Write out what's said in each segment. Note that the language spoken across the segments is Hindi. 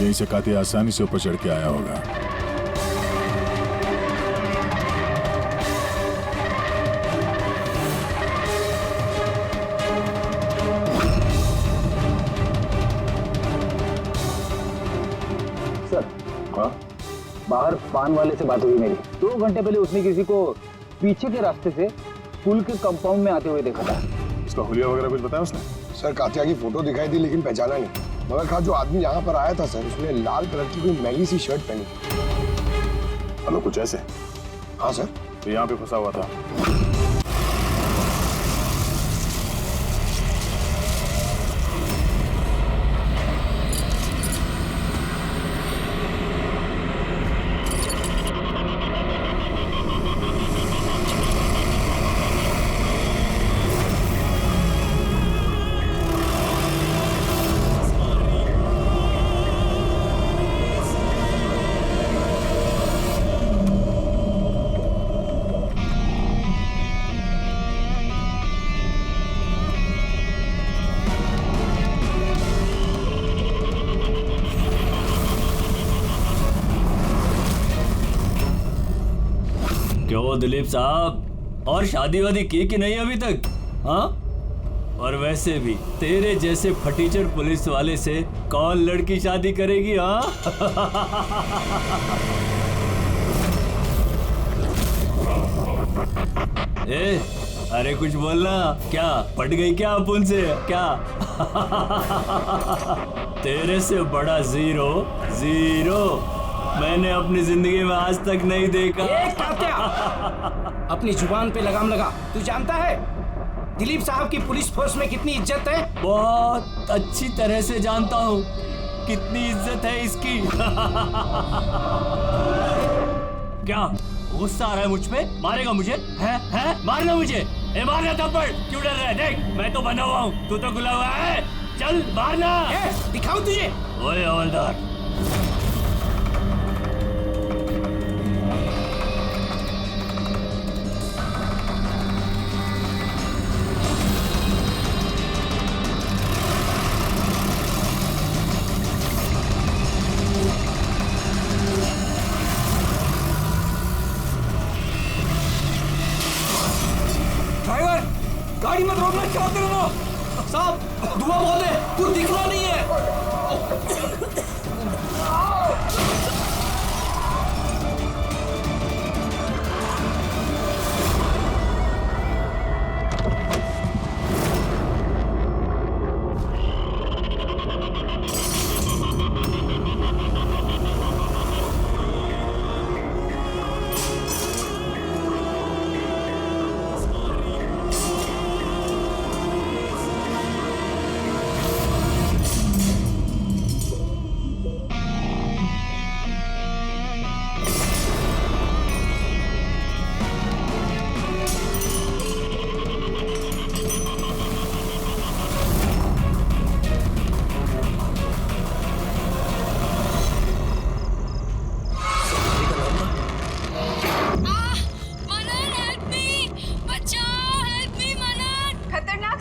यहीं से कातिल आसानी से ऊपर चढ़ के आया होगा। सर, हाँ? बाहर पान वाले से बात हुई मेरी। 2 घंटे पहले उसने किसी को पीछे के रास्ते से पुल के कंपाउंड में आते हुए देखा था। उसका हुलिया वगैरह कुछ बताया उसने? सर, कातिया की फोटो दिखाई दी लेकिन पहचाना नहीं। मगर कहा जो आदमी यहाँ पर आया था सर, उसने लाल कलर की कोई मैली सी शर्ट पहनी। हेलो, कुछ ऐसे? हाँ सर। तो यहाँ पे फंसा हुआ था। क्यों दिलीप साहब, और शादी वादी की कि नहीं अभी तक? हाँ, और वैसे भी तेरे जैसे फटीचर पुलिस वाले से कौन लड़की शादी करेगी? हाँ ए, अरे कुछ बोलना। क्या पट गई क्या अपन से? क्या तेरे से बड़ा जीरो मैंने अपनी जिंदगी में आज तक नहीं देखा। अपनी जुबान पे लगाम लगा। तू जानता है दिलीप साहब की पुलिस फोर्स में कितनी इज्जत है? बहुत अच्छी तरह से जानता हूँ कितनी इज्जत है इसकी। क्या गुस्सा आ रहा है मुझ पे? मारेगा मुझे? है? मारना मुझे? मारना थप्पड़। क्यों डर रहा है? देख, मैं तो बना हुआ हूँ, तू तो खुला हुआ है। चल मारना। दिखाओ तुझे। ओए हवलदार, गाड़ी मत रोकना। क्या कर रहे हो साहब? धुआं बहुत है, कुछ दिखना नहीं है।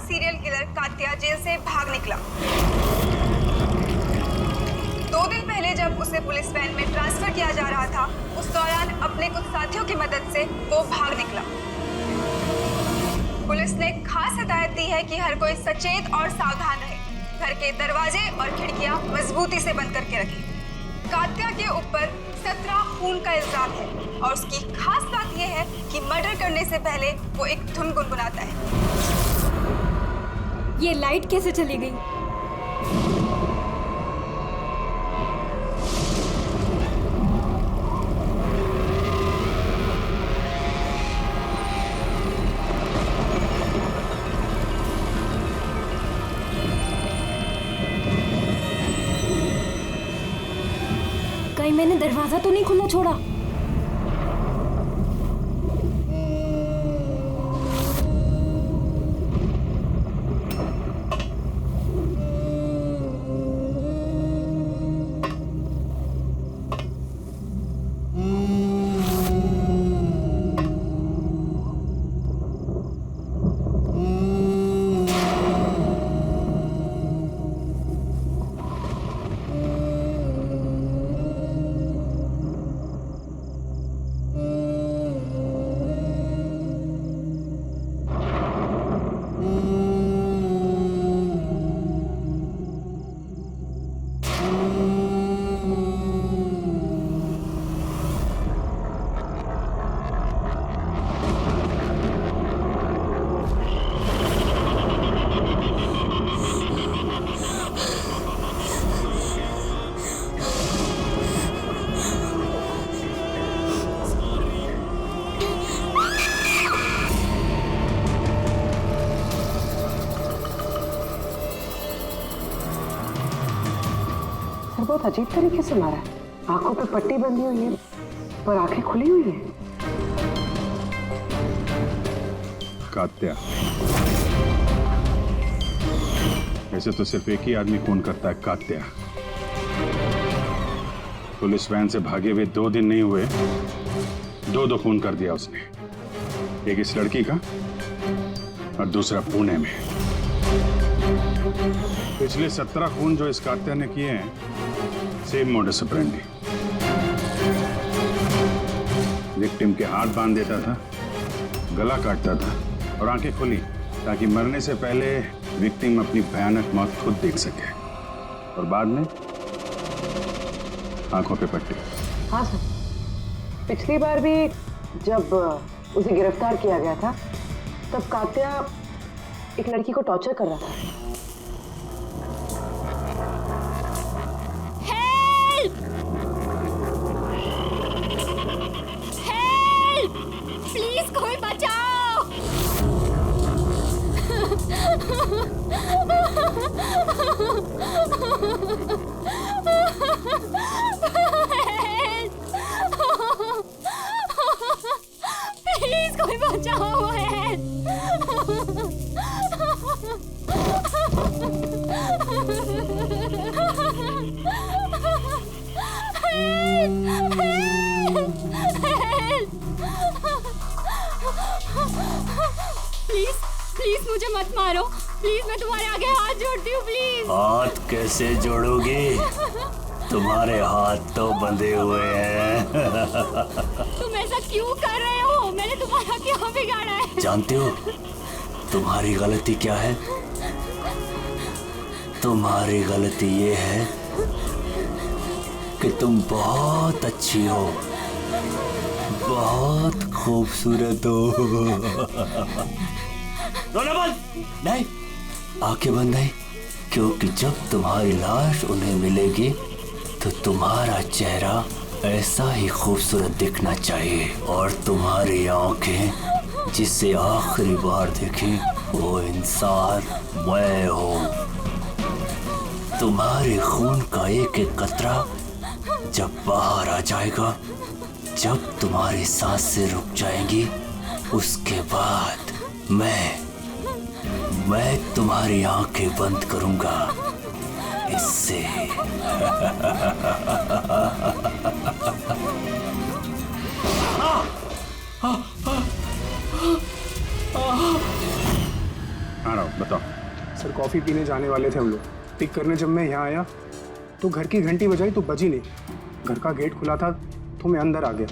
सीरियल किलर कात्या जेल से भाग निकला। 2 दिन पहले जब उसे पुलिस वैन में ट्रांसफर किया जा रहा था, उस दौरान अपने कुछ साथियों की मदद से वो भाग निकला। पुलिस ने खास हिदायत दी है कि हर कोई सचेत और सावधान रहे। घर के दरवाजे और खिड़कियां मजबूती से बंद करके रखें। कात्या के ऊपर 17 खून का इल्जाम है और उसकी खास बात यह है कि मर्डर करने से पहले वो एक धुन गुनगुनाता है। ये लाइट कैसे चली गई? कहीं मैंने दरवाजा तो नहीं खुला छोड़ा? सर बहुत अजीब तरीके से मारा है। आंखों पे पट्टी बंधी हुई है और आंखें खुली हुई है। कात्या, ऐसे तो सिर्फ एक ही आदमी खून करता है, कात्या। पुलिस वैन से भागे हुए 2 दिन नहीं हुए, 2 खून कर दिया उसने। एक इस लड़की का और दूसरा पुणे में। पिछले 17 खून जो इस कात्या ने किए हैं, सेम मोडस ऑपरेंडी। विक्टिम के हाथ बांध देता था, गला काटता था और आंखें खुली ताकि मरने से पहले विक्टिम अपनी भयानक मौत खुद देख सके, और बाद में आंखों पे पट्टी। हाँ सर, पिछली बार भी जब उसे गिरफ्तार किया गया था तब कात्या एक लड़की को टॉर्चर कर रहा था। हेल्प! हेल्प! प्लीज कोई बचाओ! प्लीज कोई बचाओ! प्लीज प्लीज मुझे मत मारो, प्लीज मैं तुम्हारे आगे हाथ जोड़ती हूँ, प्लीज। हाथ कैसे जोड़ोगी? तुम्हारे हाथ तो बंधे हुए हैं। तुम ऐसा क्यों कर रहे हो? मैंने तुम्हारा क्या बिगाड़ा है? जानते हो तुम्हारी गलती क्या है? तुम्हारी गलती ये है कि तुम बहुत अच्छी हो, बहुत खूबसूरत हो। रोना बंद! नहीं, आंखें बंद नहीं, क्योंकि जब तुम्हारी लाश उन्हें मिलेगी तो तुम्हारा चेहरा ऐसा ही खूबसूरत दिखना चाहिए, और तुम्हारी आंखें जिसे आखिरी बार देखी वो इंसान मैं हूँ। तुम्हारे खून का एक एक कतरा जब बाहर आ जाएगा, जब तुम्हारी सांसें रुक जाएंगी, उसके बाद मैं तुम्हारी आंखें बंद करूंगा। इससे आ रहा हूँ, बताओ। सर कॉफी पीने जाने वाले थे हम लोग। पिक करने जब मैं यहाँ आया तो घर की घंटी बजाई तो बजी नहीं। घर का गेट खुला था तो मैं अंदर आ गया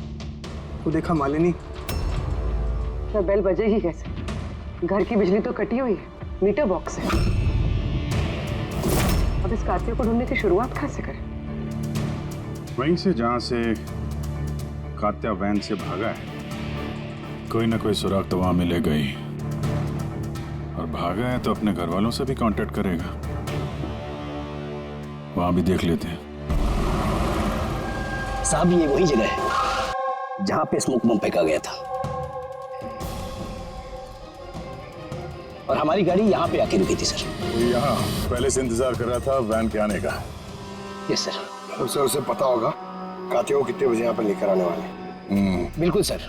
तो देखा मालिनी। तो बेल बजेगी कैसे? घर की बिजली तो कटी हुई है, मीटर बॉक्स है। अब इस कातिल को ढूंढने की शुरुआत कहाँ से करें? वहीं से जहां से कात्या वैन से भागा है। कोई ना कोई सुराग तो वहां मिलेगा ही, और भागा है तो अपने घर वालों से भी कांटेक्ट करेगा। वहां भी देख लेते हैं। साहब ये वही जगह है जहां पे स्मोक बम फेंका गया था, और हमारी गाड़ी यहाँ पे आके रुकी थी सर। यहाँ पहले से इंतजार कर रहा था वैन के आने का। Yes sir. और सर उसे पता होगा कातिल को कितने बजे यहाँ पर लेकर आने वाले। बिल्कुल सर,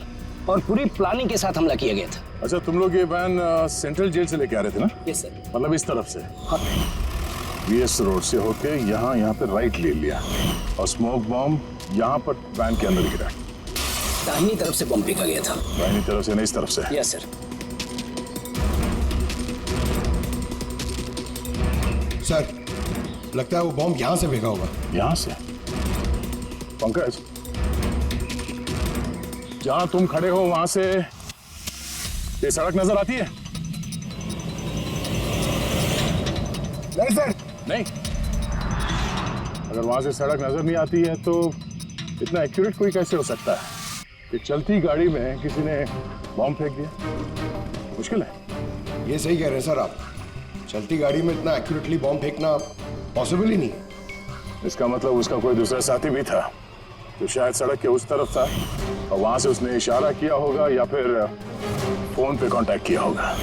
और पूरी प्लानिंग के साथ हमला किया गया था। अच्छा, तुम लोग ये वैन सेंट्रल जेल से लेके आ रहे थे ना? Yes sir. मतलब इस तरफ से? हाँ। वीएस रोड से होके यहाँ पे राइट ले लिया, और स्मोक बॉम्ब यहाँ पर वैन के अंदर गिरा। दाहिनी तरफ से बम फेंका गया था। दाहिनी तरफ से नहीं, इस तरफ से? Yes sir. सर लगता है वो बॉम्ब यहाँ से फेंका होगा। यहाँ से? पंकज, जहां तुम खड़े हो वहां से ये सड़क नजर आती है? नहीं सर। नहीं? अगर वहां से सड़क नजर नहीं आती है तो इतना एक्यूरेट कोई कैसे हो सकता है कि चलती गाड़ी में किसी ने बॉम्ब फेंक दिया? मुश्किल है। ये सही कह रहे हैं सर आप, चलती गाड़ी में इतना एक्यूरेटली बॉम्ब फेंकना पॉसिबल ही नहीं है। इसका मतलब उसका कोई दूसरा साथी भी था तो शायद सड़क के उस तरफ था और वहां से उसने इशारा किया होगा या फिर फोन पे कांटेक्ट किया होगा।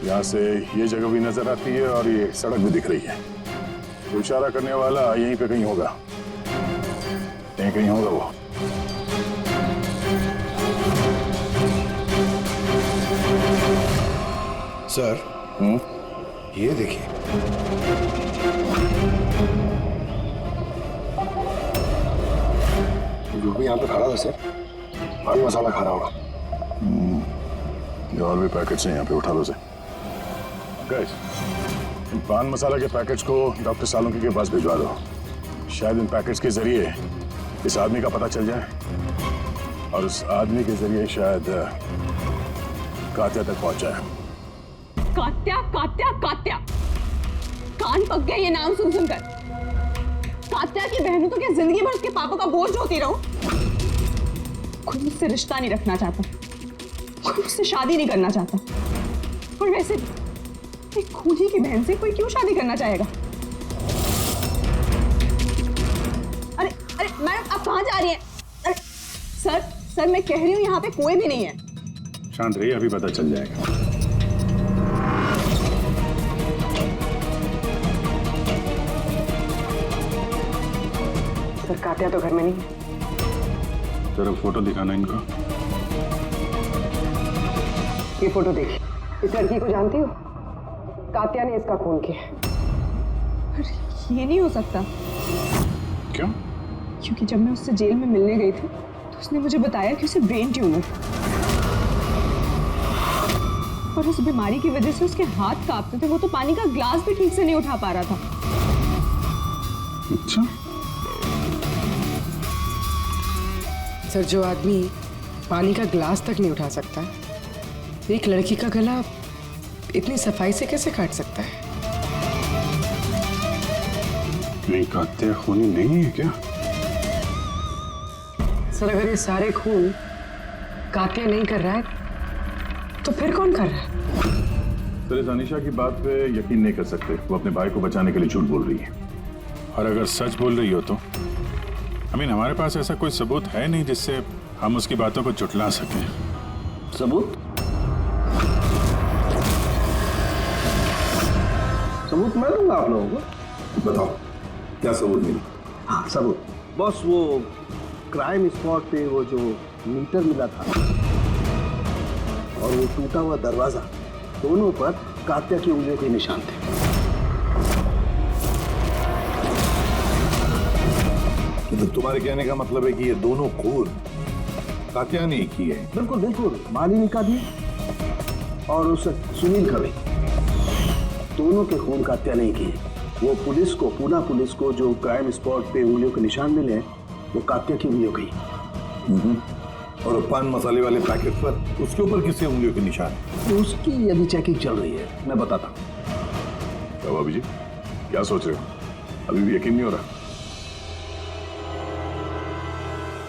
यहाँ से ये जगह भी नजर आती है और ये सड़क भी दिख रही है। तो इशारा करने वाला यहीं पे कहीं होगा, यहीं कहीं होगा वो। सर ये देखिए, जो भी यहाँ पे खड़ा था सर, पान मसाला खा रहा होगा। ये और भी पैकेट्स हैं यहाँ पे, उठा लो से। गाइस, इन पान मसाला के पैकेट्स को डॉक्टर सालुंकी के पास भिजवा दो। शायद इन पैकेट्स के जरिए इस आदमी का पता चल जाए और उस आदमी के जरिए शायद कात्या तक पहुंच जाए। कात्या कात्या कात्या, कान पक गया ये नाम सुन सुनकर। कात्या की बहन हूं तो क्या जिंदगी भर उसके पापा का बोझ होती रहूं? कोई मुझसे रिश्ता नहीं रखना चाहता, कोई मुझसे शादी नहीं करना चाहता। और वैसे एक खूनी की बहन से कोई क्यों शादी करना चाहेगा? अरे अरे मैडम, आप कहाँ जा रही हैं? अरे सर मैं कह रही हूँ यहाँ पे कोई भी नहीं है। शांत रहिए, अभी पता चल जाएगा। सर कात्या तो घर में नहीं है। जरा फोटो दिखाना इनको। ये फोटो देखिए, इस लड़की को जानती हो? कात्या ने इसका खून किया। ये नहीं हो सकता। क्यों? क्योंकि जब मैं उससे जेल में मिलने गई थी तो उसने मुझे बताया कि उसे ब्रेन ट्यूमर, और उस बीमारी की वजह से उसके हाथ कांपते थे। वो तो पानी का ग्लास भी ठीक से नहीं उठा पा रहा था। अच्छा, सर जो आदमी पानी का ग्लास तक नहीं उठा सकता, एक लड़की का गला इतनी सफाई से कैसे काट सकता है? नहीं, कात्या खूनी नहीं है क्या? सर अगर ये सारे खून कात्या नहीं कर रहा है तो फिर कौन कर रहा है? सर, इस अनीशा की बात पे यकीन नहीं कर सकते। वो अपने भाई को बचाने के लिए झूठ बोल रही है, और अगर सच बोल रही हो तो हमारे पास ऐसा कोई सबूत है नहीं जिससे हम उसकी बातों को झुठला सकें। सबूत? सबूत मैं दूंगा आप लोगों को। बताओ क्या सबूत मिला? हाँ सबूत बॉस, वो क्राइम स्पॉट पे वो जो मीटर मिला था और वो टूटा हुआ दरवाजा, दोनों पर कात्या की उंगलियों के निशान थे। तो तुम्हारे कहने का मतलब है कि ये दोनों खून कात्या ने की है? बिल्कुल बिल्कुल, मालिनी का भी और उस सुनील का भी, दोनों के खून कात्या नहीं किए। वो पुलिस को, पूना पुलिस को जो क्राइम स्पॉट पे उंगलियों के निशान मिले हैं वो कात्या की उंगलियों के ही। और पान मसाले वाले पैकेट पर उसके ऊपर किसके उंगलियों के निशान? उसकी अभी चेकिंग चल रही है, मैं बताता हूँ। क्या भाभी जी, क्या सोच रहे हो? अभी भी यकीन नहीं हो रहा?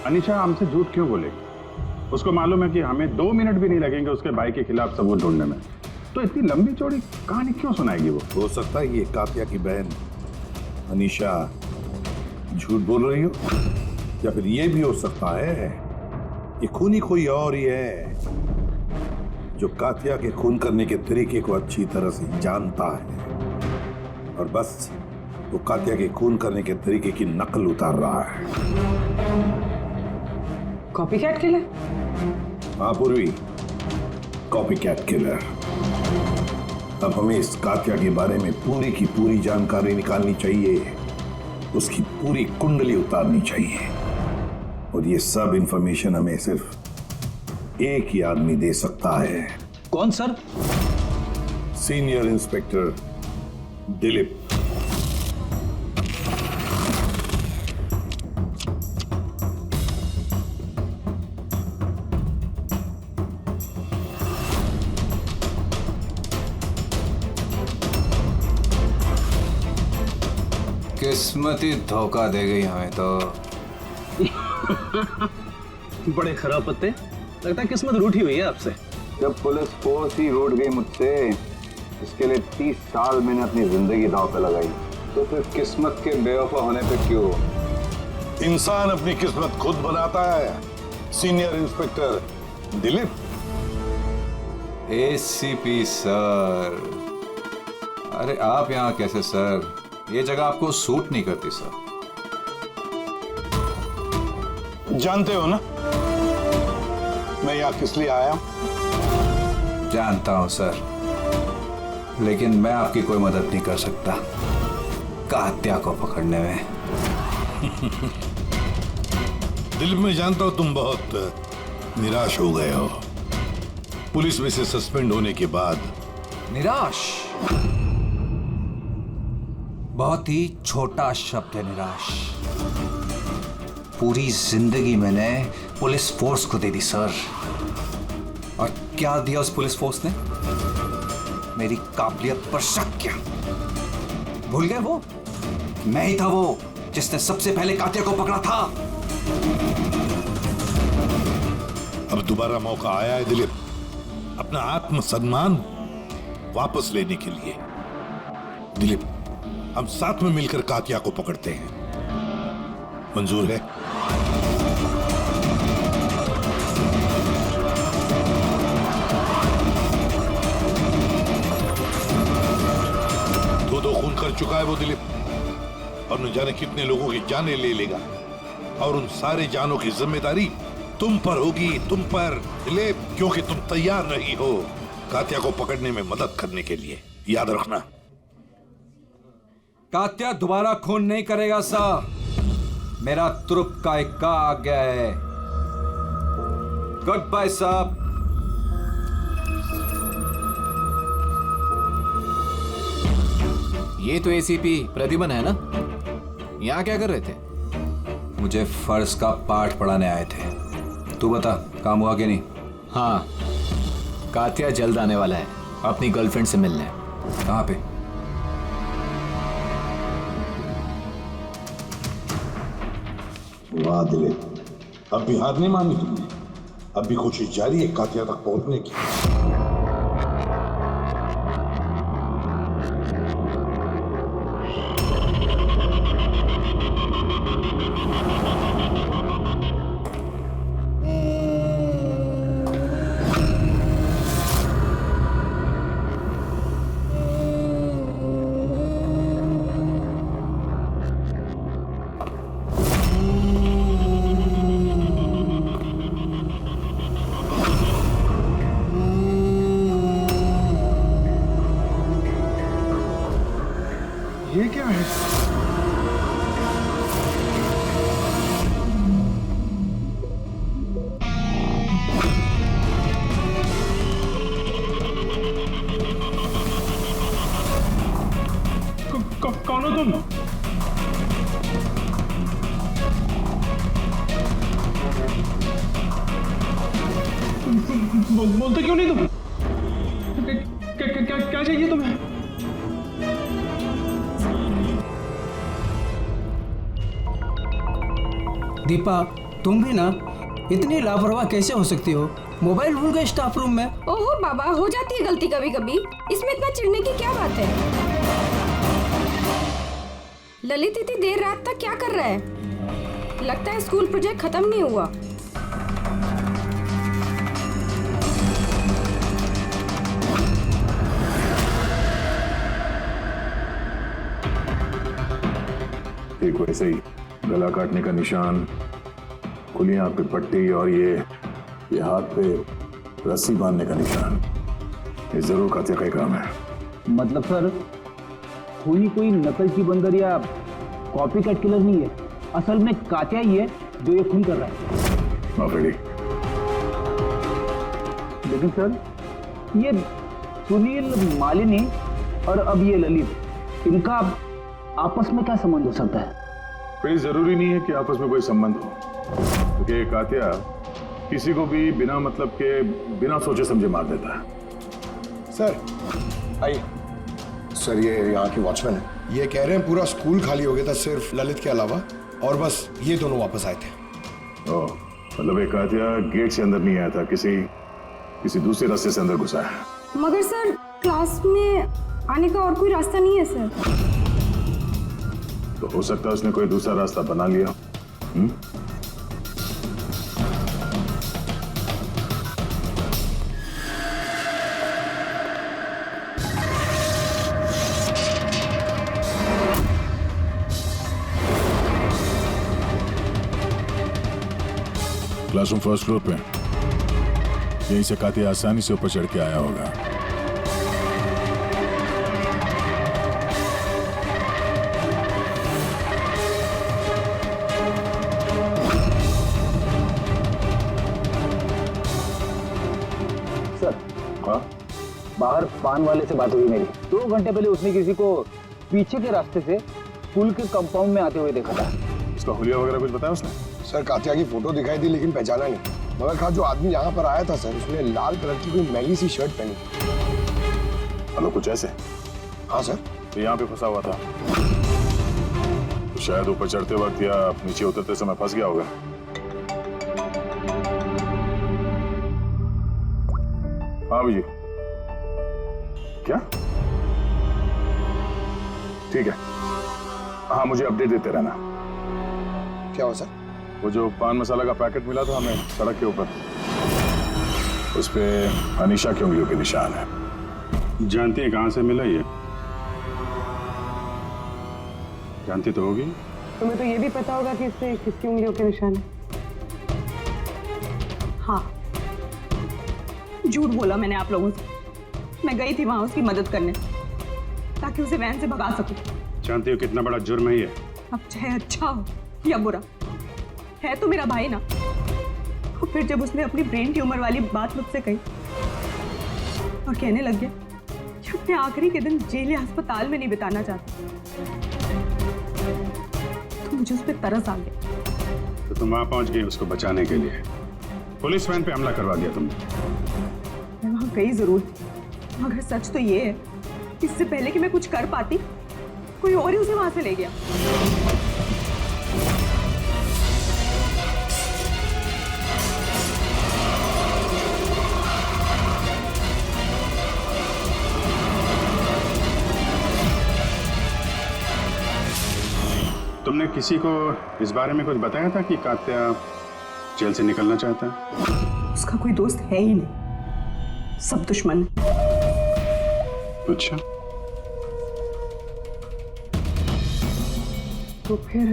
अनीशा हमसे झूठ क्यों बोलेगी? उसको मालूम है कि हमें 2 मिनट भी नहीं लगेंगे उसके भाई के खिलाफ सबूत ढूंढने में, तो इतनी लंबी चौड़ी कहानी क्यों सुनाएगी वो? हो सकता है ये कात्या की बहन अनीशा झूठ बोल रही हो, या फिर ये भी हो सकता है ये खूनी कोई और ही है जो कात्या के खून करने के तरीके को अच्छी तरह से जानता है और बस वो कात्या के खून करने के तरीके की नकल उतार रहा है। Copycat killer? हाँ पूर्वी, कॉपीकैट किलर। अब हमें इस कात्या के बारे में पूरी की पूरी जानकारी निकालनी चाहिए, उसकी पूरी कुंडली उतारनी चाहिए, और ये सब इंफॉर्मेशन हमें सिर्फ एक ही आदमी दे सकता है। कौन सर? Senior inspector Dilip. किस्मत ही धोखा दे गई हमें तो। बड़े खराब पत्ते, लगता है किस्मत रूठी हुई है आपसे। जब पुलिस फोर्स ही रूठ गई मुझसे, इसके लिए 30 साल मैंने अपनी जिंदगी दांव पे लगाई, तो फिर किस्मत के बेवफा होने पे क्यों? इंसान अपनी किस्मत खुद बनाता है। Senior inspector Dilip. ACP sir, अरे आप यहाँ कैसे सर? ये जगह आपको सूट नहीं करती सर। जानते हो ना मैं यहाँ किस लिए आया? जानता हूँ सर, लेकिन मैं आपकी कोई मदद नहीं कर सकता कात्या को पकड़ने में। दिल में जानता हूँ तुम बहुत निराश हो गए हो पुलिस में से सस्पेंड होने के बाद। निराश बहुत ही छोटा शब्द है, निराश। पूरी जिंदगी मैंने पुलिस फोर्स को दे दी सर, और क्या दिया उस पुलिस फोर्स ने? मेरी काबिलियत पर शक किया। भूल गए वो? मैं ही था वो जिसने सबसे पहले कात्या को पकड़ा था। अब दोबारा मौका आया है दिलीप, अपना आत्मसम्मान वापस लेने के लिए। दिलीप, हम साथ में मिलकर कात्या को पकड़ते हैं, मंजूर है? दो खून कर चुका है वो दिलीप, और न जाने कितने लोगों की जानें ले लेगा, और उन सारे जानों की जिम्मेदारी तुम पर होगी, तुम पर दिलीप, क्योंकि तुम तैयार नहीं हो कात्या को पकड़ने में मदद करने के लिए। याद रखना। कात्या दोबारा खून नहीं करेगा सर, मेरा तुरुप का एक का आ गया है। गुड बाय साहब। ये तो एसीपी प्रद्युमन है ना? यहाँ क्या कर रहे थे? मुझे फर्ज का पाठ पढ़ाने आए थे। तू बता, काम हुआ कि नहीं? हाँ, कात्या जल्द आने वाला है अपनी गर्लफ्रेंड से मिलने। कहाँ पे? वाह दिलीप, अब भी हार नहीं मानी तुमने। अब भी कोशिश जारी है कात्या तक पहुंचने की। ये क्या है? कौन हो तुम? बोलते क्यों नहीं तुम? क्या चाहिए तुम्हें? दीपा, तुम भी ना इतनी लापरवाह कैसे हो सकती हो? मोबाइल भूल गए स्टाफ रूम में। ओहो बाबा, हो जाती है गलती कभी कभी, इसमें इतना चिढ़ने की क्या बात है? ललित इतनी देर रात तक क्या कर रहा है? लगता है स्कूल प्रोजेक्ट खत्म नहीं हुआ। एक वैसे ही गला काटने का निशान, खुली आंख पे पट्टी, और ये हाथ पे रस्सी बांधने का निशान। ये जरूर कात्या का ही काम है। मतलब सर, खूनी कोई नकल की बंदर या कॉपी कैट किलर नहीं है, असल में कात्या ही है जो ये खून कर रहा है। माफी। लेकिन सर, ये सुनील, मालिनी और अब ये ललित, इनका आपस में क्या संबंध हो सकता है? कोई जरूरी नहीं है कि आपस में कोई संबंध हो, क्योंकि कात्या किसी को भी बिना मतलब के, बिना सोचे समझे मार देता है। सर आइए। सर, ये यहाँ की वॉचमैन है। ये कह रहे हैं पूरा स्कूल खाली हो गया था सिर्फ ललित के अलावा, और बस ये दोनों वापस आए थे। ओह, मतलब एक कातिया गेट से अंदर नहीं आया था, किसी दूसरे रास्ते से अंदर घुसा है। मगर सर क्लास में आने का और कोई रास्ता नहीं है सर। तो हो सकता है उसने कोई दूसरा रास्ता बना लिया। क्लासरूम फर्स्ट फ्लोर पे, यहीं से कातिया आसानी से ऊपर चढ़ के आया होगा। सर, बाहर पान वाले से बात हुई मेरी। 2 घंटे पहले उसने किसी को पीछे के रास्ते से स्कूल के कंपाउंड में आते हुए देखा था। उसका हुलिया वगैरह कुछ बताया उसने? सर कातिया की फोटो दिखाई दी लेकिन पहचाना नहीं। मगर कहा जो आदमी यहाँ पर आया था सर, उसने लाल कलर की कोई मैली सी शर्ट पहनी। हेलो, कुछ ऐसे? हाँ सर। तो यहाँ पे फंसा हुआ था, तो शायद ऊपर चढ़ते वक्त या नीचे उतरते समय फंस गया होगा। हाँ जी, क्या? ठीक है, हाँ मुझे अपडेट देते रहना। क्या हुआ सर? वो जो पान मसाला का पैकेट मिला था हमें सड़क के ऊपर, उस पे अनीशा की उंगलियों के निशान है। जानती है कहाँ से मिला ये? जानती तो होगी। तुम्हें तो ये भी पता होगा कि इससे किसकी उंगलियों के निशान है। हाँ, झूठ बोला मैंने आप लोगों से। मैं गई थी वहां उसकी मदद करने ताकि उसे वैन से भगा सकूं। जानती हो कितना बड़ा जुर्म है ये? अब चाहे अच्छा हो या बुरा, है तो मेरा भाई ना। और फिर जब उसने अपनी ब्रेन ट्यूमर वाली बात मुझसे कही और कहने लग गया कि अपने आखिरी के दिन जेल या अस्पताल में नहीं बिताना चाहता, तो मुझे उस पर तरस आ गया। तो तुम वहां पहुंच गई उसको बचाने के लिए, पुलिस वैन पे हमला करवा दिया तुमने। मैं वहां गई जरूर, मगर सच तो ये है, इससे पहले कि मैं कुछ कर पाती, कोई और ही उसे वहां से ले गया। तुमने किसी को इस बारे में कुछ बताया था कि कात्या जेल से निकलना चाहता है? उसका कोई दोस्त है ही नहीं, सब दुश्मन है। अच्छा, तो फिर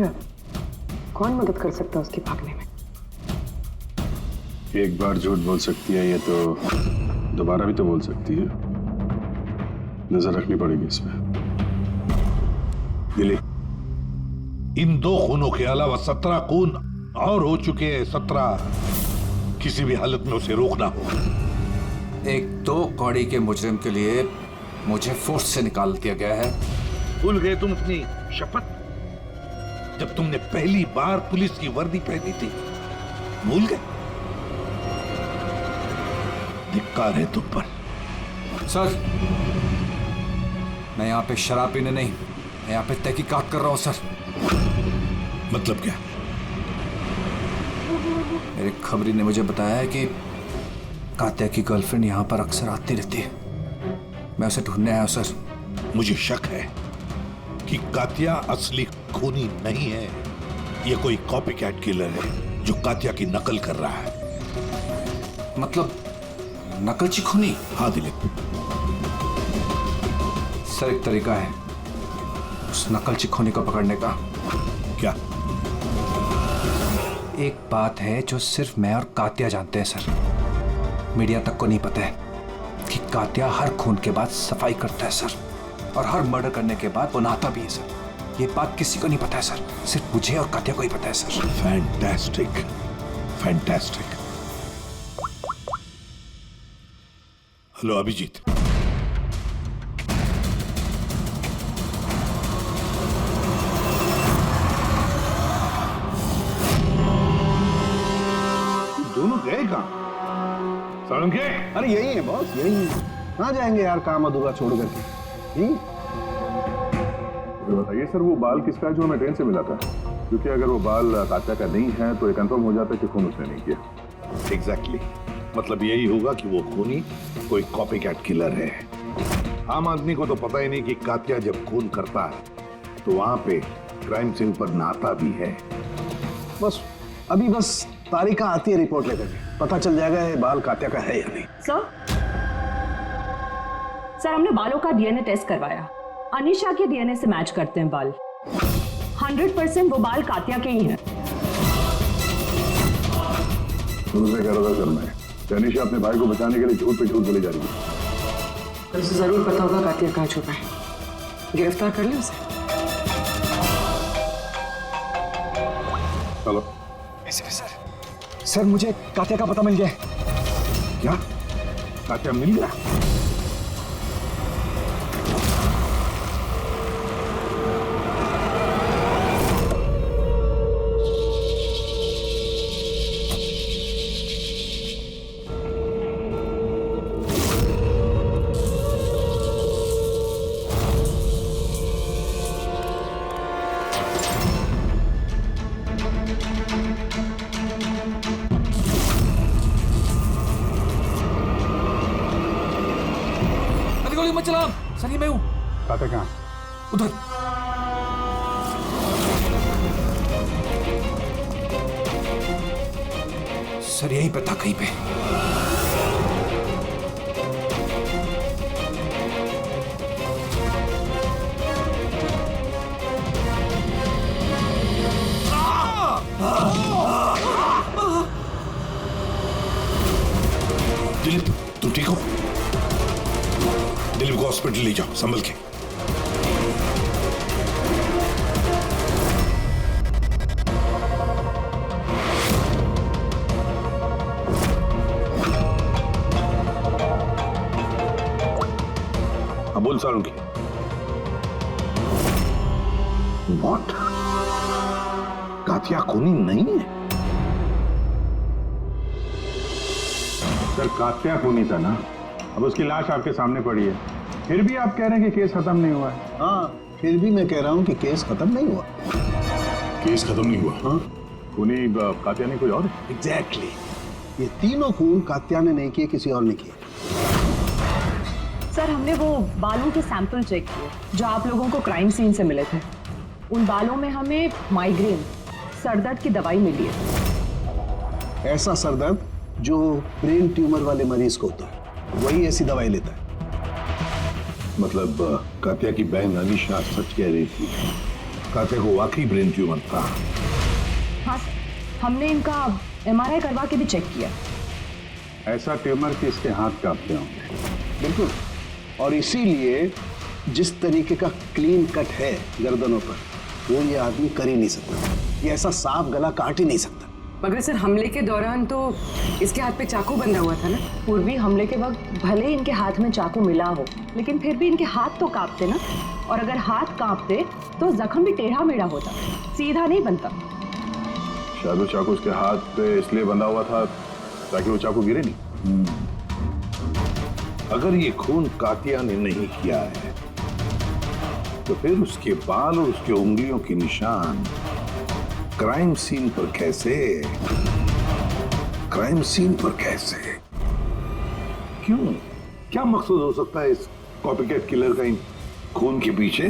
कौन मदद कर सकता है उसके भागने में? एक बार झूठ बोल सकती है ये तो दोबारा भी तो बोल सकती है। नजर रखनी पड़ेगी इस पे। दिली, इन 2 खूनों के अलावा 17 खून और हो चुके हैं। 17 किसी भी हालत में उसे रोकना होगा। एक 2 कौड़ी के मुजरिम के लिए मुझे फोर्स से निकाल दिया गया है। भूल गए तुम अपनी शपथ जब तुमने पहली बार पुलिस की वर्दी पहनी थी? भूल गए? धिक्कार है तुम पर। सर, मैं यहाँ पे शराब पीने नहीं, मैं यहाँ पे तहकीकात कर रहा हूँ सर। मतलब क्या? मेरे खबरी ने मुझे बताया है कि कात्या की गर्लफ्रेंड यहाँ पर अक्सर आती रहती है। मैं उसे ढूंढने आया हूँ सर। मुझे शक है कि कात्या असली खूनी नहीं है। ये कोई कॉपीकैट किलर है जो कात्या की नकल कर रहा है। मतलब नकलची खूनी? हाँ दिलीप, सर एक तरीका है उस नकलची खूनी को पकड़ने का। क्या? एक बात है जो सिर्फ मैं और कात्या जानते हैं सर। मीडिया तक को नहीं पता है कि कात्या हर खून के बाद सफाई करता है सर, और हर मर्डर करने के बाद वो नहाता भी है सर। ये बात किसी को नहीं पता है सर, सिर्फ मुझे और कात्या को ही पता है sir. Fantastic, fantastic. Hello Abhijeet, दोनों गए कहाँ? सालुंके? अरे यही है बॉस, यही है। कहाँ जाएंगे यार काम अधूरा छोड़ करके? तो बताइए सर, वो बाल किसका है जो हमें ट्रेन से मिला था? क्योंकि अगर वो बाल कात्या का नहीं है तो ये कंफर्म हो जाता है कि खून उसने नहीं किया। एग्जैक्टली मतलब यही होगा कि वो खूनी कोई कॉपी कैट किलर है। आम आदमी को तो पता ही नहीं कि कात्या जब खून करता है तो वहां पे क्राइम सीन पर नाता भी है। बस अभी बस तारिका आती है रिपोर्ट लेकर के, पता चल जाएगा ये बाल कात्या का है या नहीं। सर हमने बालों का डीएनए टेस्ट करवाया, अनीशा के डीएनए से मैच करते हैं बाल। 100% वो बाल कात्या के ही हैं। तुमसे कह रहा था सर मैं, अनीशा अपने भाई को बचाने के लिए झूठ पे झूठ बोली जा रही है। कल उसे जरूर पता होगा कातिया कहाँ छुपा है, गिरफ्तार कर ले उसे। चलो। सर मुझे कात्या का पता मिल गया। क्या? कात्या मिल गया? मत चला सर, मैं हूं। कात्या कहाँ? उधर। सर यहीं पे था कहीं पे। दिलीप तुम ठीक हो? दिलीप को हॉस्पिटल ले जाओ संभल के। हाँ बोल सालुंकी। व्हाट? कात्या खूनी नहीं है? सर कात्या खूनी था ना, अब उसकी लाश आपके सामने पड़ी है, फिर भी आप कह रहे हैं कि केस खत्म नहीं हुआ है। हाँ फिर भी मैं कह रहा हूँ कि केस खत्म नहीं हुआ। केस खत्म नहीं हुआ? हाँ खूनी कात्या ने कोई और? एग्जैक्टली ये तीनों खून कात्या ने नहीं किए, किसी और ने किए। सर हमने वो बालों के सैंपल चेक किए जो आप लोगों को क्राइम सीन से मिले थे। उन बालों में हमें माइग्रेन, सरदर्द की दवाई मिली है। ऐसा सरदर्द जो ब्रेन ट्यूमर वाले मरीज को होता है, वही ऐसी दवाई लेता है। मतलब कात्या की बहन अनीशा सच कह रही थी, कात्या को वाकई ब्रेन ट्यूमर था। हाँ हमने इनका एमआरआई करवा के भी चेक किया। ऐसा ट्यूमर कि इसके हाथ कांपते होंगे। बिल्कुल, और इसीलिए जिस तरीके का क्लीन कट है गर्दनों पर, वो ये आदमी कर ही नहीं सकता। ये ऐसा साफ गला काट ही नहीं सकता। मगर सर हमले के दौरान तो इसके हाथ पे चाकू बंधा हुआ था ना। पूर्वी हमले के वक्त भले इनके हाथ में चाकू मिला हो, लेकिन फिर भी इनके हाथ तो कांपते ना, और अगर हाथ कांपते तो जख्म भी टेढ़ा मेढ़ा होता, सीधा नहीं बनता। शायद वो चाकू उसके हाथ पे इसलिए बंधा हुआ था ताकि वो चाकू गिरे नहीं। अगर ये खून कात्या ने नहीं किया है तो फिर उसके बाल और उसके उंगलियों के निशान क्राइम सीन पर कैसे? क्राइम सीन पर कैसे? क्यों? क्या मकसद हो सकता है इस कॉपीकैट किलर का इन खून के पीछे?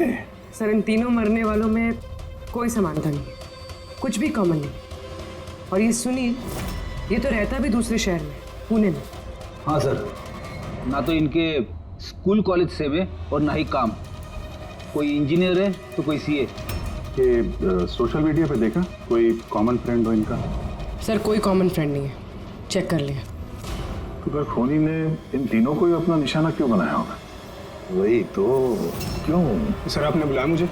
सर इन तीनों मरने वालों में कोई समानता नहीं है, कुछ भी कॉमन नहीं। और ये सुनील, ये तो रहता भी दूसरे शहर में, पुणे में। हाँ सर, ना तो इनके स्कूल कॉलेज से में और ना ही काम। कोई इंजीनियर है तो कोई सीए। कि सोशल मीडिया पे देखा कोई कॉमन फ्रेंड हो इनका? सर कोई कॉमन फ्रेंड नहीं है, चेक कर लिया। तो फिर खूनी ने इन तीनों को ही अपना निशाना क्यों बनाया होगा? वही तो, क्यों? सर आपने बुलाया मुझे?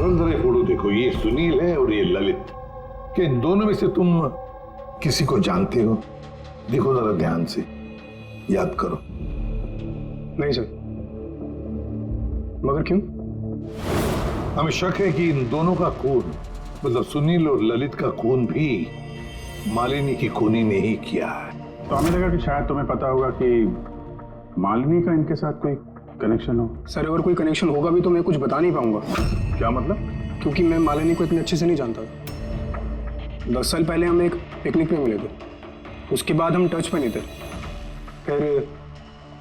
जरा फोटो देखो, ये सुनील है और ये ललित। क्या इन दोनों में से तुम किसी को जानते हो? देखो जरा ध्यान से, याद करो। नहीं सर। मगर क्यों? हमें शक है कि इन दोनों का खून, मतलब सुनील और ललित का खून भी मालिनी की खूनी ने ही किया है। तो हमें लगा कि शायद तुम्हें पता होगा कि मालिनी का इनके साथ कोई कनेक्शन हो? सर अगर कोई कनेक्शन होगा भी तो मैं कुछ बता नहीं पाऊंगा। क्या मतलब? क्योंकि मैं मालिनी को इतने अच्छे से नहीं जानता। 10 साल पहले हम एक पिकनिक पे मिले थे, उसके बाद हम टच पे नहीं थे। फिर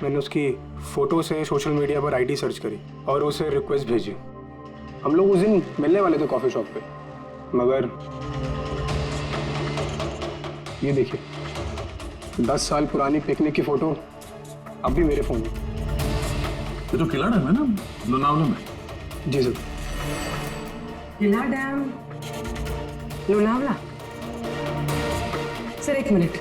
मैंने उसकी फोटो से सोशल मीडिया पर आईडी सर्च करी और उसे रिक्वेस्ट भेजी। हम लोग उस दिन मिलने वाले थे कॉफी शॉप पे, मगर ये देखिए 10 साल पुरानी पिकनिक की फोटो अब भी मेरे फोन में। ये तो किला डैम है ना लोनावला में? जी सर। किला डैम लोनावला? सर एक मिनट।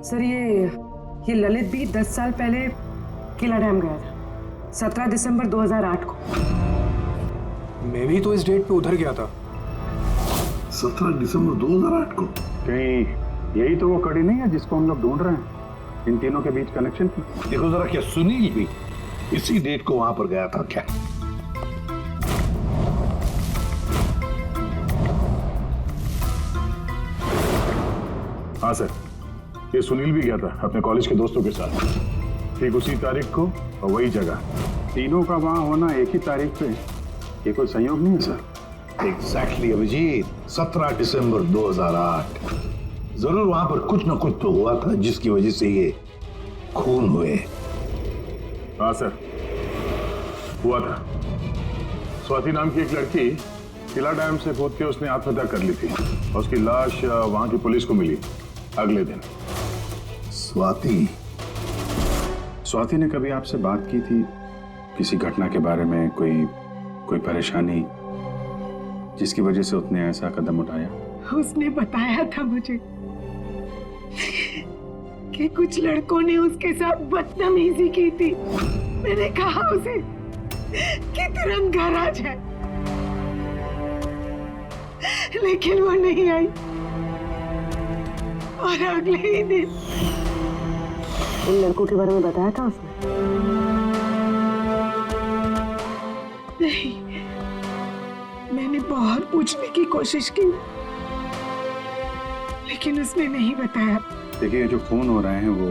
सर ये ललित भी 10 साल पहले किला डैम गया था, 17 दिसंबर 2008 को। मैं भी तो इस डेट पे उधर गया था। 17 दिसंबर 2008 को? कहीं यही तो वो कड़ी नहीं है जिसको हम लोग ढूंढ रहे हैं, इन तीनों के बीच कनेक्शन की? देखो जरा, क्या सुनील भी इसी डेट को वहां पर गया था क्या? हाँ सर, ये सुनील भी गया था अपने कॉलेज के दोस्तों के साथ, ठीक उसी तारीख को और वही जगह। तीनों का वहां होना एक ही तारीख पे, ये कोई संयोग नहीं है सर? एग्जैक्टली अभिजीत, 17 दिसंबर 2008। जरूर वहां पर कुछ ना कुछ तो हुआ था जिसकी वजह से ये खून हुए। हाँ सर, हुआ था। स्वाति नाम की एक लड़की किला डैम से कूद के उसने आत्महत्या कर ली थी और उसकी लाश वहां की पुलिस को मिली अगले दिन। स्वाति ने कभी आपसे बात की थी किसी घटना के बारे में, कोई परेशानी जिसकी वजह से उसने ऐसा कदम उठाया? उसने बताया था मुझे कि कुछ लड़कों ने उसके साथ बदतमीजी की थी। मैंने कहा उसे कि तुरंत घर आ जाए, लेकिन वो नहीं आई और अगले ही दिन उन लड़कों के बारे में बताया था उसने? नहीं, मैंने बहुत पूछने की कोशिश की लेकिन उसने नहीं बताया। देखिए, जो खून हो रहे हैं वो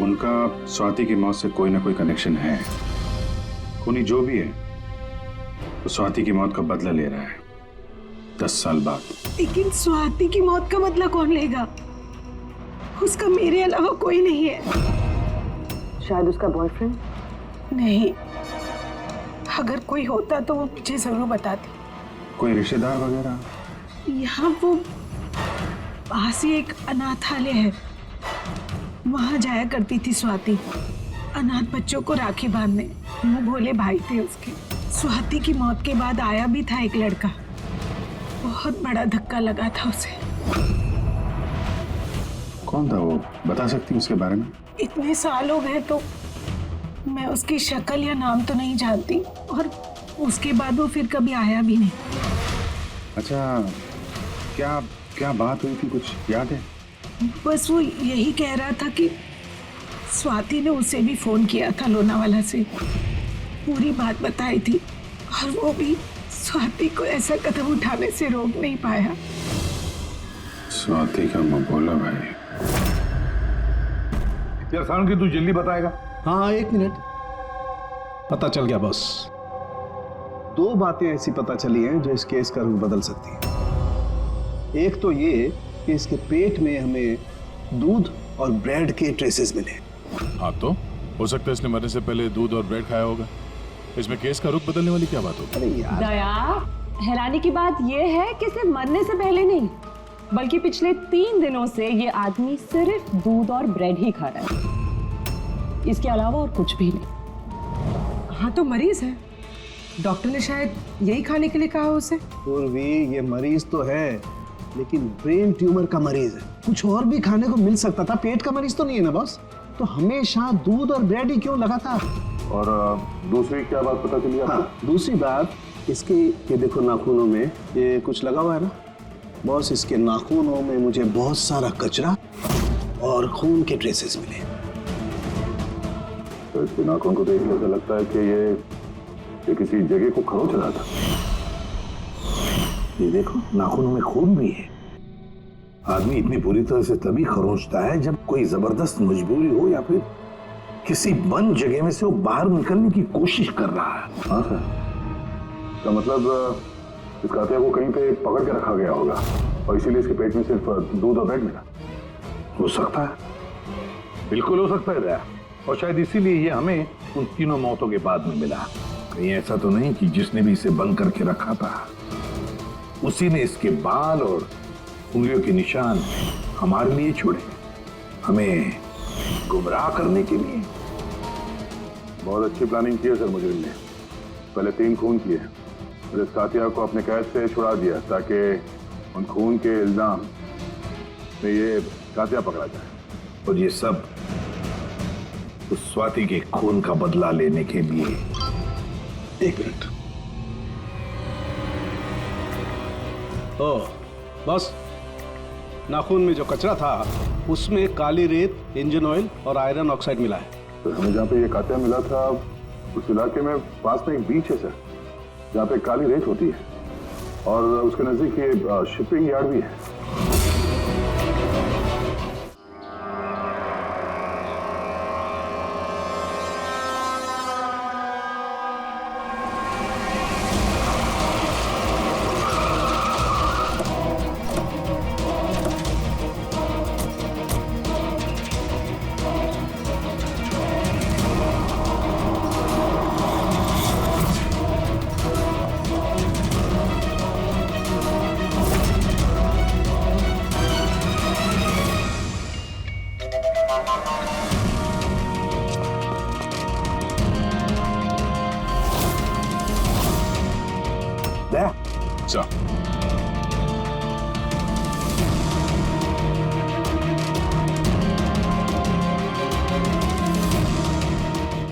उनका स्वाति की मौत से कोई ना कोई कनेक्शन है। खूनी जो भी है वो स्वाति की मौत का बदला ले रहा है 10 साल बाद। लेकिन स्वाति की मौत का बदला कौन लेगा? उसका मेरे अलावा कोई नहीं है। शायद उसका बॉयफ्रेंड? नहीं, अगर कोई होता तो वो मुझे जरूर बताती। कोई रिश्तेदार वगैरह? यहाँ वो पास ही एक अनाथालय है, वहां जाया करती थी स्वाति अनाथ बच्चों को राखी बांधने। मुंह भोले भाई थे उसके। स्वाति की मौत के बाद आया भी था एक लड़का, बहुत बड़ा धक्का लगा था उसे। कौन था वो, बता सकती उसके बारे में? इतने साल हो गए तो मैं उसकी शक्ल या नाम तो नहीं जानती, और उसके बाद वो फिर कभी आया भी नहीं। अच्छा, क्या बात हुई थी, कुछ याद है? बस वो यही कह रहा था कि स्वाति ने उसे भी फोन किया था लोनावाला से, पूरी बात बताई थी, और वो भी स्वाति को ऐसा कदम उठाने से रोक नहीं पाया। स्वाति का मबोला भाई। यार सारण की तू जल्दी बताएगा? हाँ, 1 मिनट। पता चल गया बॉस। 2 बातें ऐसी पता चली हैं जो इस केस का रुख बदल सकती हैं। एक तो ये कि इसके पेट में हमें दूध और ब्रेड के ट्रेसेस मिले। हाँ, तो हो सकता है इसने मरने से पहले दूध और ब्रेड खाया होगा। इसमें केस का रुख बदलने वाली क्या बात होगी? अरे यार, दया, हैरानी की बात यह है कि सिर्फ मरने से पहले नहीं, बल्कि पिछले 3 दिनों से ये आदमी सिर्फ दूध और ब्रेड ही खा रहा है, इसके अलावा और कुछ भी नहीं। हाँ, तो मरीज है, डॉक्टर ने शायद यही खाने के लिए कहा उसे। पूर्वी, ये मरीज तो है, लेकिन ब्रेन ट्यूमर का मरीज है। कुछ और भी खाने को मिल सकता था, पेट का मरीज तो नहीं है ना बॉस। तो हमेशा दूध और ब्रेड ही क्यों लगातार? और दूसरी क्या बात पता चली आपको? हाँ, दूसरी बात इसके, ये देखो नाखूनों में ये कुछ लगा हुआ है ना बॉस। इसके नाखूनों में मुझे बहुत सारा कचरा और खून के ट्रेसेस मिले। तो इसके नाखून को देख ऐसा लगता है कि ये किसी जगह को खरोच रहा था। ये देखो, नाखूनों में खून भी है। आदमी इतनी बुरी तरह से तभी खरोंचता है जब कोई जबरदस्त मजबूरी हो या फिर किसी बंद जगह में से वो बाहर निकलने की कोशिश कर रहा है। हाँ सर, तो मतलब इस कातिया को कहीं पे पकड़ के रखा गया होगा और इसीलिए इसके पेट में सिर्फ दूध और ब्रेड मिला। हो सकता है, बिल्कुल हो सकता है दया, और शायद इसीलिए ये हमें उन तीनों मौतों के बाद में मिला। कहीं ऐसा तो नहीं कि जिसने भी इसे बंद करके रखा था उसी ने इसके बाल और उंगलियों के निशान हमारे लिए छोड़े, हमें गुमराह करने के लिए। बहुत अच्छी प्लानिंग की है सर मुजरिम ने। पहले 3 खून किए, फिर इस कातिया को अपने कैद से छुड़ा दिया ताकि उन खून के इल्जाम में ये कातिया पकड़ा जाए। और ये सब उस स्वाति के खून का बदला लेने के लिए। 1 मिनट। ओह बस, नाखून में जो कचरा था उसमें काली रेत, इंजन ऑयल और आयरन ऑक्साइड मिला है। तो हमें जहाँ पे ये कातिया मिला था उस इलाके में पास में एक बीच है सर, जहाँ पे काली रेत होती है और उसके नजदीक ये शिपिंग यार्ड भी है।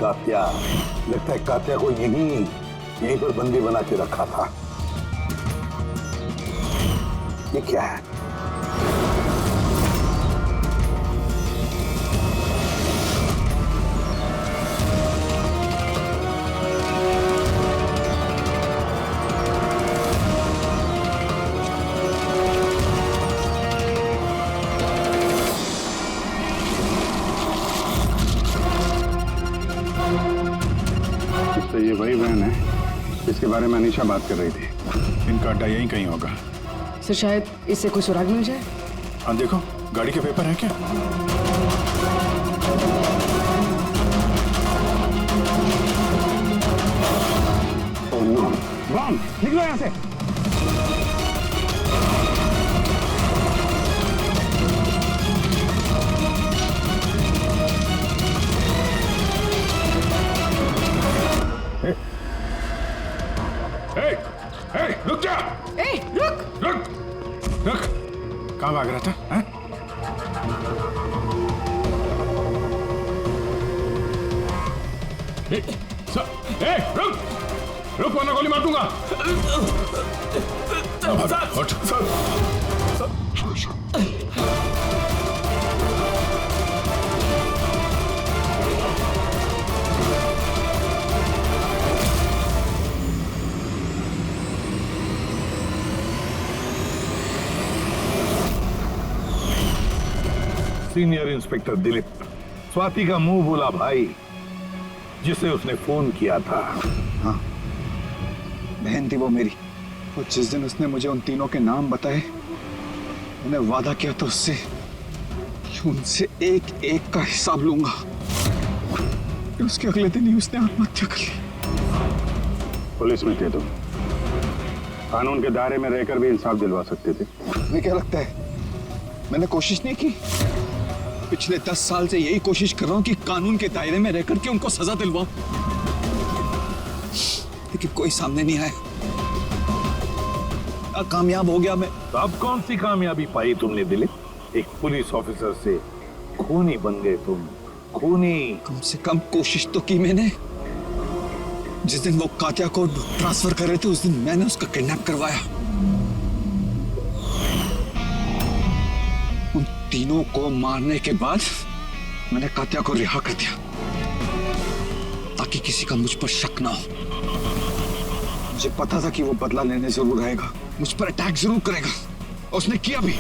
कात्या, लगता है कात्या को यहीं पर बंदी बना के रखा था। ये क्या है? तो ये वही वैन है जिसके बारे में अनीशा बात कर रही थी। इनका अड्डा यहीं कहीं होगा। सर शायद इससे कोई सुराग मिल जाए। हाँ देखो, गाड़ी के पेपर हैं क्या? निकलो यहाँ से। रुक जा। रुक। कहाँ भाग रहा था? हैं? रुक वरना गोली मार दूंगा। उठ। सीनियर इंस्पेक्टर दिलीप, स्वाति का मुंह बोला भाई जिसे उसने फोन किया था। हाँ, बहन थी वो मेरी। और जिस दिन उसने मुझे उन तीनों के नाम बताए, मैंने वादा किया था उससे कि उनसे एक एक का हिसाब लूंगा। उसके अगले दिन ही उसने आत्महत्या कर ली। पुलिस में थे तुम, कानून के दायरे में रहकर भी इंसाफ दिलवा सकते थे। तुम्हें क्या लगता है मैंने कोशिश नहीं की? पिछले 10 साल से यही कोशिश कर रहा हूं कि कानून के दायरे में रहकर के उनको सजा दिलवाऊं, लेकिन कोई सामने नहीं आया। कामयाब हो गया मैं। तो अब कौन सी कामयाबी पाई तुमने दिलीप? एक पुलिस ऑफिसर से खूनी बन गए तुम, खूनी। कम से कम कोशिश तो की मैंने। जिस दिन वो कात्या को ट्रांसफर कर रहे थे उस दिन मैंने उसका किडनैप करवाया। उन तीनों को मारने के बाद मैंने कात्या को रिहा कर दिया ताकि किसी का मुझ पर शक ना हो। मुझे पता था कि वो बदला लेने जरूर आएगा, मुझ पर अटैक जरूर करेगा, और उसने किया भी।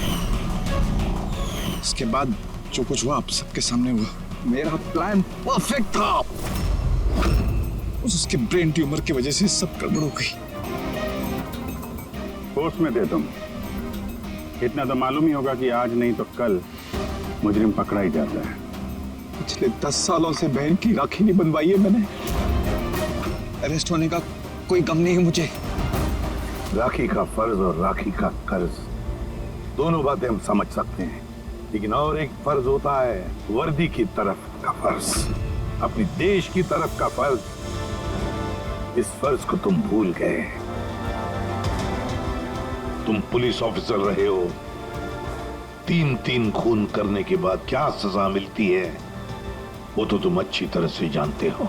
इसके बाद जो कुछ हुआ आप सबके सामने हुआ। मेरा प्लान परफेक्ट था, उसके ब्रेन ट्यूमर की वजह से सब गड़बड़ हो गई। होश में थे तुम, इतना तो मालूम ही होगा कि आज नहीं तो कल मुजरिम पकड़ा ही जाता है। पिछले 10 सालों से बहन की राखी नहीं बनवाई है मैंने। अरेस्ट होने का कोई गम नहीं है मुझे। राखी का फर्ज और राखी का कर्ज दोनों बातें हम समझ सकते हैं, लेकिन और एक फर्ज होता है वर्दी की तरफ का फर्ज, अपनी देश की तरफ का फर्ज। इस फर्ज को तुम भूल गए। तुम पुलिस ऑफिसर रहे हो, 3 खून करने के बाद क्या सजा मिलती है वो तो तुम अच्छी तरह से जानते हो।